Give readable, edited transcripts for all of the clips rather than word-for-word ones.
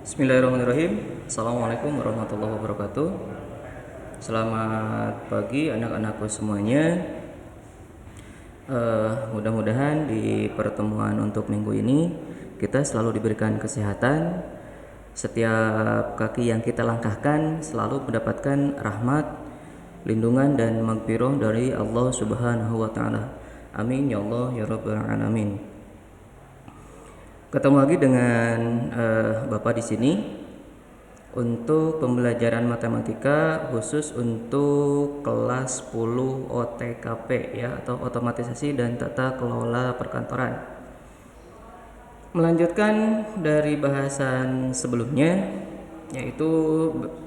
Bismillahirrahmanirrahim. Assalamualaikum warahmatullahi wabarakatuh. Selamat pagi anak-anakku semuanya. Mudah-mudahan di pertemuan untuk minggu ini kita selalu diberikan kesehatan. Setiap kaki yang kita langkahkan selalu mendapatkan rahmat, lindungan dan maghfirah dari Allah Subhanahu wa taala. Amin ya Allah ya rabbal alamin. Ketemu lagi dengan Bapak di sini untuk pembelajaran matematika khusus untuk kelas 10 OTKP ya, atau otomatisasi dan tata kelola perkantoran. Melanjutkan dari bahasan sebelumnya, yaitu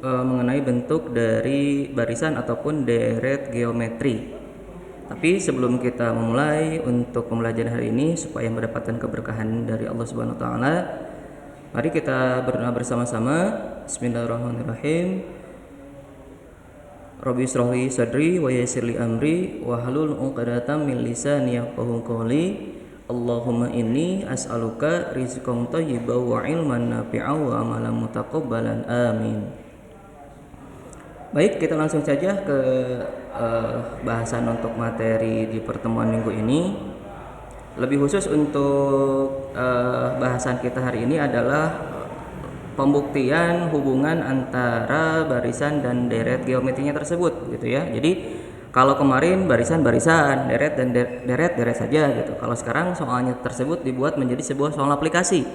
mengenai bentuk dari barisan ataupun deret geometri. Tapi sebelum kita memulai untuk pembelajaran hari ini supaya mendapatkan keberkahan dari Allah Subhanahu wa taala, mari kita berdoa bersama-sama. Bismillahirrahmanirrahim. Rabbi shrahli sadri wa yassirli amri wahlul 'uqdatam min lisani yafqahu qawli. Allahumma inni as'aluka rizqan thayyiban wa ilman nafi'an wa amalan mutaqabbalan. Amin. Baik, kita langsung saja ke bahasan untuk materi di pertemuan minggu ini. Lebih khusus untuk bahasan kita hari ini adalah pembuktian hubungan antara barisan dan deret geometrinya tersebut gitu ya. Jadi kalau kemarin barisan-barisan, deret dan deret saja gitu. Kalau sekarang soalnya tersebut dibuat menjadi sebuah soal aplikasi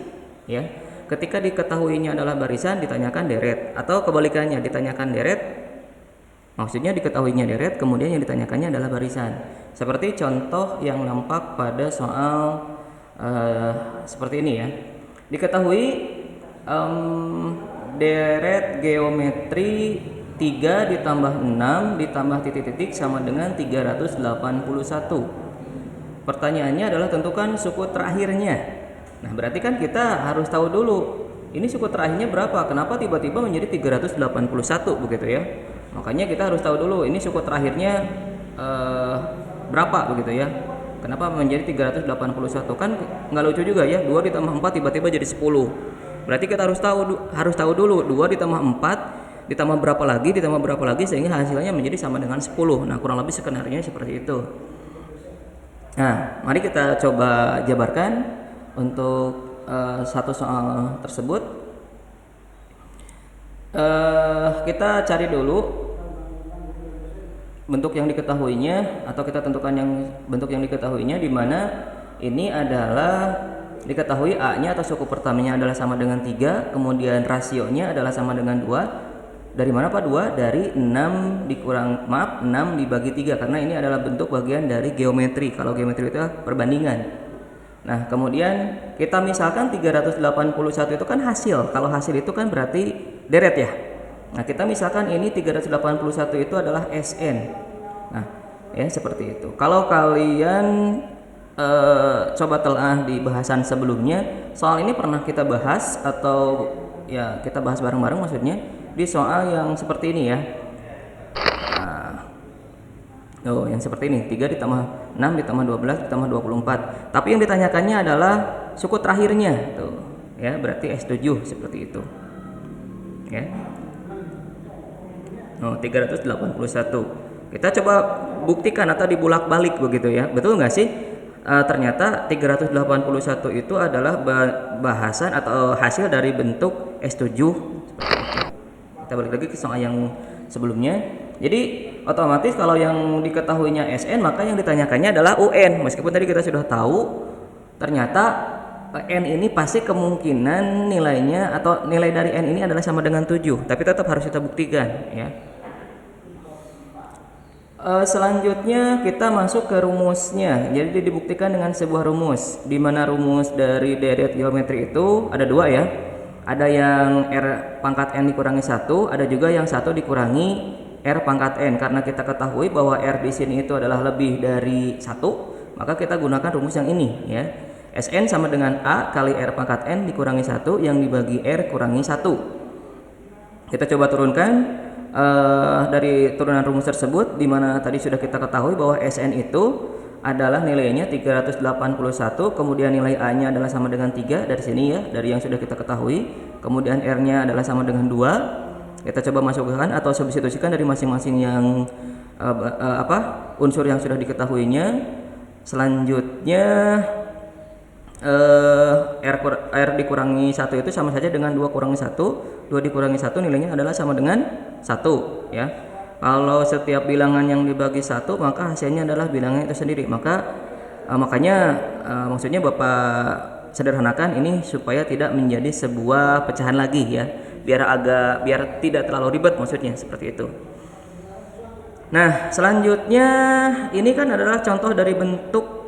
ya. Ketika diketahuinya adalah barisan ditanyakan deret, atau kebalikannya ditanyakan deret, maksudnya diketahuinya deret, kemudian yang ditanyakannya adalah barisan. Seperti contoh yang nampak pada soal seperti ini ya. Diketahui deret geometri 3 ditambah 6 ditambah titik-titik sama dengan 381. Pertanyaannya adalah tentukan suku terakhirnya. Nah, berarti kan kita harus tahu dulu ini suku terakhirnya berapa, kenapa tiba-tiba menjadi 381 begitu ya. Makanya kita harus tahu dulu ini suku terakhirnya berapa begitu ya. Kenapa menjadi 381? Kan nggak lucu juga ya, 2 ditambah 4 tiba-tiba jadi 10. Berarti kita harus tahu dulu 2 ditambah 4 ditambah berapa lagi sehingga hasilnya menjadi sama dengan 10. Nah, kurang lebih skenarionya seperti itu. Nah, mari kita coba jabarkan untuk satu soal tersebut. Kita cari dulu bentuk yang diketahuinya, atau kita tentukan yang bentuk yang diketahuinya, di mana ini adalah diketahui A-nya atau suku pertamanya adalah sama dengan 3, kemudian rasionya adalah sama dengan 2. Dari mana Pak 2? Dari 6 dibagi 3, karena ini adalah bentuk bagian dari geometri. Kalau geometri itu perbandingan. Nah, kemudian kita misalkan 381 itu kan hasil. Kalau hasil itu kan berarti deret ya. Nah, kita misalkan ini 381 itu adalah SN. Nah, ya seperti itu. Kalau kalian coba telah di bahasan sebelumnya, soal ini pernah kita bahas, atau ya kita bahas bareng-bareng maksudnya, di soal yang seperti ini ya. Nah, yang seperti ini, 3 ditambah 6 ditambah 12 ditambah 24. Tapi yang ditanyakannya adalah suku terakhirnya tuh. Ya, berarti S7 seperti itu. Ya. 381. Kita coba buktikan atau dibulak-balik begitu ya. Betul nggak sih? Ternyata 381 itu adalah bahasan atau hasil dari bentuk S7 seperti itu. Kita balik lagi ke soal yang sebelumnya. Jadi otomatis kalau yang diketahuinya SN, maka yang ditanyakannya adalah UN. Meskipun tadi kita sudah tahu ternyata N ini pasti kemungkinan nilainya atau nilai dari N ini adalah sama dengan 7, tapi tetap harus kita buktikan ya. Selanjutnya kita masuk ke rumusnya. Jadi dibuktikan dengan sebuah rumus, di mana rumus dari deret geometri itu ada 2 ya. Ada yang R pangkat N dikurangi 1, ada juga yang 1 dikurangi R pangkat N. Karena kita ketahui bahwa R di sini itu adalah lebih dari 1, maka kita gunakan rumus yang ini ya. Sn sama dengan A kali R pangkat N dikurangi 1 yang dibagi R kurangi 1. Kita coba turunkan dari turunan rumus tersebut, di mana tadi sudah kita ketahui bahwa Sn itu adalah nilainya 381, kemudian nilai A-nya adalah sama dengan 3 dari sini ya, dari yang sudah kita ketahui. Kemudian R-nya adalah sama dengan 2. Kita coba masukkan atau substitusikan dari masing-masing yang unsur yang sudah diketahuinya. Selanjutnya R dikurangi 1 itu sama saja dengan 2 kurangi 1. 2 dikurangi 1 nilainya adalah sama dengan 1 ya. Kalau setiap bilangan yang dibagi 1 maka hasilnya adalah bilangan itu sendiri. Makanya maksudnya Bapak sederhanakan ini supaya tidak menjadi sebuah pecahan lagi ya. Biar tidak terlalu ribet maksudnya seperti itu. Nah, selanjutnya ini kan adalah contoh dari bentuk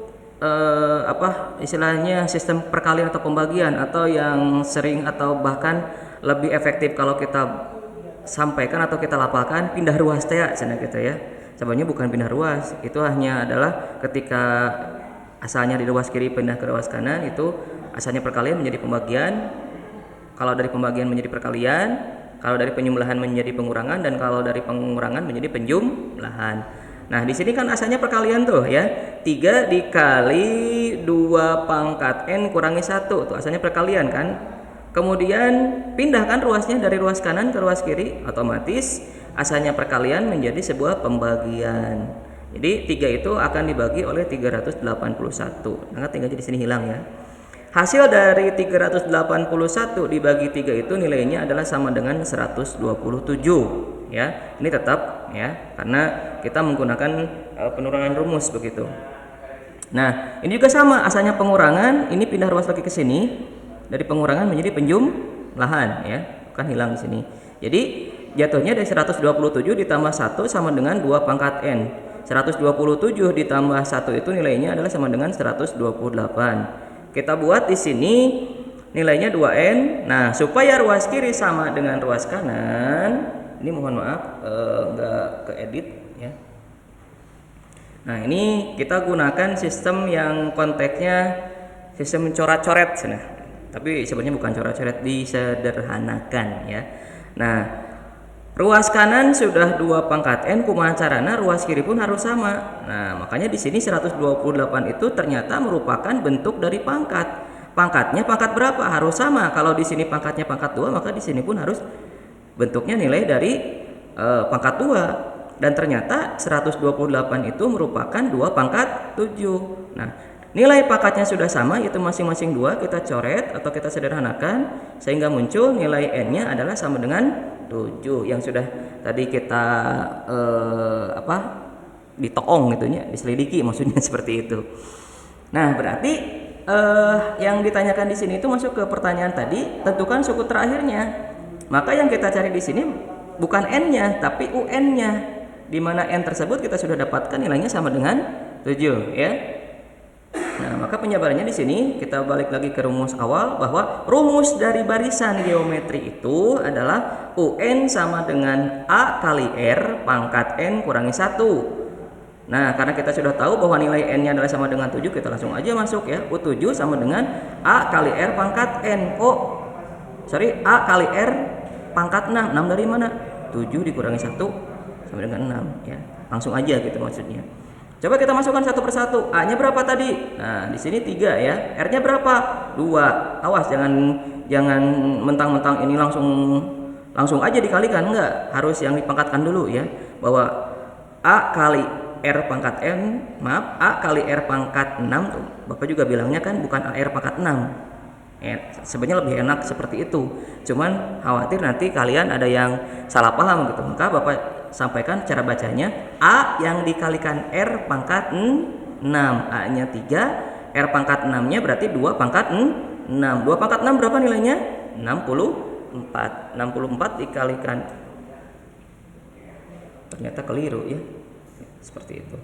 istilahnya sistem perkalian atau pembagian, atau yang sering atau bahkan lebih efektif kalau kita sampaikan atau kita lapalkan pindah ruas teh gitu ya. Sebenarnya bukan pindah ruas, itu hanya adalah ketika asalnya di ruas kiri pindah ke ruas kanan, itu asalnya perkalian menjadi pembagian. Kalau dari pembagian menjadi perkalian, kalau dari penjumlahan menjadi pengurangan, dan kalau dari pengurangan menjadi penjumlahan. Nah, di sini kan asalnya perkalian tuh ya. 3 dikali 2 pangkat N kurangi 1. Tuh asalnya perkalian kan. Kemudian pindahkan ruasnya dari ruas kanan ke ruas kiri, otomatis asalnya perkalian menjadi sebuah pembagian. Jadi 3 itu akan dibagi oleh 381. Nah, 3 di sini hilang ya. Hasil dari 381 dibagi 3 itu nilainya adalah sama dengan 127 ya. Ini tetap ya, karena kita menggunakan penurunan rumus begitu. Nah, ini juga sama, asalnya pengurangan, ini pindah ruas lagi ke sini, dari pengurangan menjadi penjumlahan ya, kan hilang di sini. Jadi jatuhnya dari 127 ditambah 1 sama dengan 2 pangkat N. 127 ditambah 1 itu nilainya adalah sama dengan 128. Kita buat di sini nilainya 2N. Nah, supaya ruas kiri sama dengan ruas kanan, ini mohon maaf nggak keedit ya. Nah, ini kita gunakan sistem yang konteksnya sistem coret-coret sana. Tapi sebenarnya bukan coret-coret, disederhanakan ya. Nah, ruas kanan sudah 2 pangkat N, kumaha carana ruas kiri pun harus sama. Nah, makanya di sini 128 itu ternyata merupakan bentuk dari pangkat. Pangkatnya pangkat berapa? Harus sama. Kalau di sini pangkatnya pangkat 2, maka di sini pun harus bentuknya nilai dari pangkat 2. Dan ternyata 128 itu merupakan 2 pangkat 7. Nah, nilai pangkatnya sudah sama, yaitu masing-masing 2, kita coret atau kita sederhanakan sehingga muncul nilai N-nya adalah sama dengan 7 yang sudah tadi kita ditoong gitu ya, diselidiki maksudnya seperti itu. Nah, berarti yang ditanyakan di sini itu masuk ke pertanyaan tadi, tentukan suku terakhirnya. Maka yang kita cari di sini bukan N-nya tapi UN-nya, di mana N tersebut kita sudah dapatkan nilainya sama dengan 7 ya. Nah, maka penjabarannya di sini kita balik lagi ke rumus awal, bahwa rumus dari barisan geometri itu adalah UN sama dengan A kali R pangkat N kurangi 1. Nah, karena kita sudah tahu bahwa nilai N-nya adalah sama dengan 7, kita langsung aja masuk ya. U7 sama dengan A kali R pangkat N. A kali R pangkat 6. 6 dari mana? 7 dikurangi 1 sama dengan 6 ya. Langsung aja gitu maksudnya. Coba kita masukkan satu persatu. A-nya berapa tadi? Nah, di sini 3 ya. R-nya berapa? 2. Awas jangan mentang-mentang ini langsung aja dikalikan, enggak. Harus yang dipangkatkan dulu ya. Bahwa A kali R pangkat N, A kali R pangkat 6 tuh. Bapak juga bilangnya kan bukan AR pangkat 6. Sebenarnya lebih enak seperti itu. Cuman khawatir nanti kalian ada yang salah paham gitu. Maka Bapak sampaikan cara bacanya A yang dikalikan R pangkat 6. A-nya 3, R pangkat 6-nya berarti 2 pangkat 6. 2 pangkat 6 berapa nilainya? 64. 64 dikalikan. Ternyata keliru ya. Seperti itu.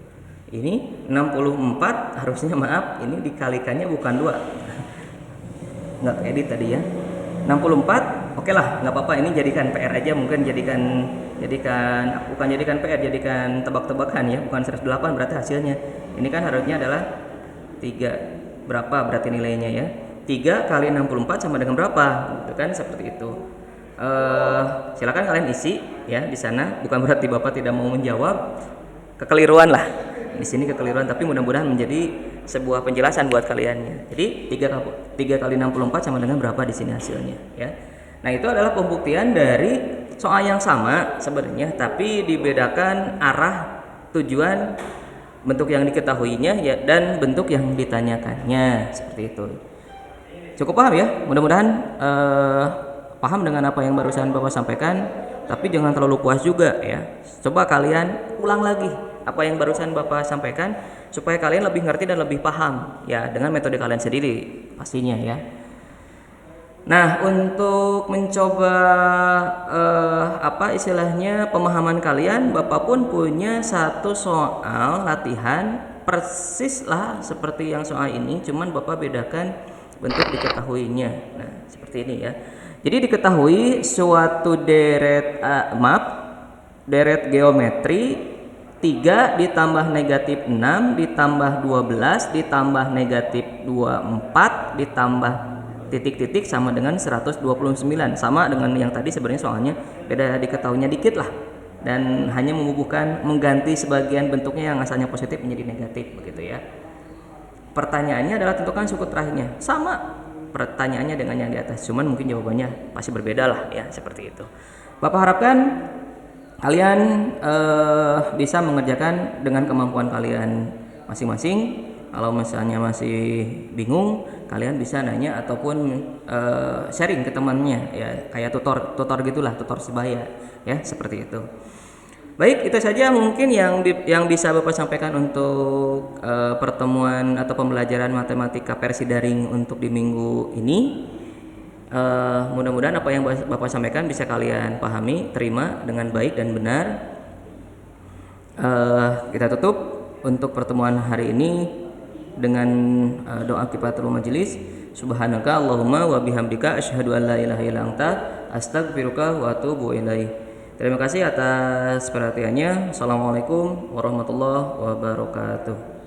Ini 64 harusnya ini dikalikannya bukan 2. Nggak keedit tadi ya. 64 oke lah, nggak apa-apa, ini jadikan PR aja, mungkin jadikan bukan jadikan PR, jadikan tebak-tebakan ya, bukan 108 berarti hasilnya. Ini kan harusnya adalah 3 berapa berarti nilainya ya. 3 kali 64 sama dengan berapa gitu kan, seperti itu. Silakan kalian isi ya di sana, bukan berarti Bapak tidak mau menjawab, kekeliruan lah di sini kekeliruan, tapi mudah-mudahan menjadi sebuah penjelasan buat kaliannya. Jadi 3 kali 64 sama dengan berapa di sini hasilnya ya. Nah, itu adalah pembuktian dari soal yang sama sebenarnya, tapi dibedakan arah, tujuan, bentuk yang diketahuinya ya, dan bentuk yang ditanyakannya, seperti itu. Cukup paham ya? Mudah-mudahan paham dengan apa yang barusan Bapak sampaikan, tapi jangan terlalu puas juga ya. Coba kalian ulang lagi apa yang barusan Bapak sampaikan supaya kalian lebih ngerti dan lebih paham ya, dengan metode kalian sendiri pastinya ya. Nah, untuk mencoba apa istilahnya pemahaman kalian, Bapak pun punya satu soal latihan persis lah seperti yang soal ini, cuman Bapak bedakan bentuk diketahuinya. Nah, seperti ini ya. Jadi diketahui suatu deret geometri 3 ditambah negatif 6 ditambah 12 ditambah negatif 24 ditambah titik-titik sama dengan 129, sama dengan yang tadi sebenarnya soalnya, beda diketahuinya dikit lah, dan hanya mengganti sebagian bentuknya yang asalnya positif menjadi negatif begitu ya. Pertanyaannya adalah tentukan suku terakhirnya, sama pertanyaannya dengan yang di atas, cuman mungkin jawabannya pasti berbeda lah ya, seperti itu. Bapak harapkan kalian bisa mengerjakan dengan kemampuan kalian masing-masing. Kalau misalnya masih bingung, kalian bisa nanya ataupun sharing ke temannya ya, kayak tutor gitulah, tutor sebaya ya, seperti itu. Baik, itu saja mungkin yang bisa Bapak sampaikan untuk pertemuan atau pembelajaran matematika versi daring untuk di minggu ini. Mudah-mudahan apa yang Bapak sampaikan bisa kalian pahami, terima dengan baik dan benar. Kita tutup untuk pertemuan hari ini dengan doa kifaratul majelis. Subhanaka Allahumma wa bihamdika asyhadu an la ilaha illa anta astaghfiruka wa atubu ilaik. Terima kasih atas perhatiannya. Assalamualaikum warahmatullahi wabarakatuh.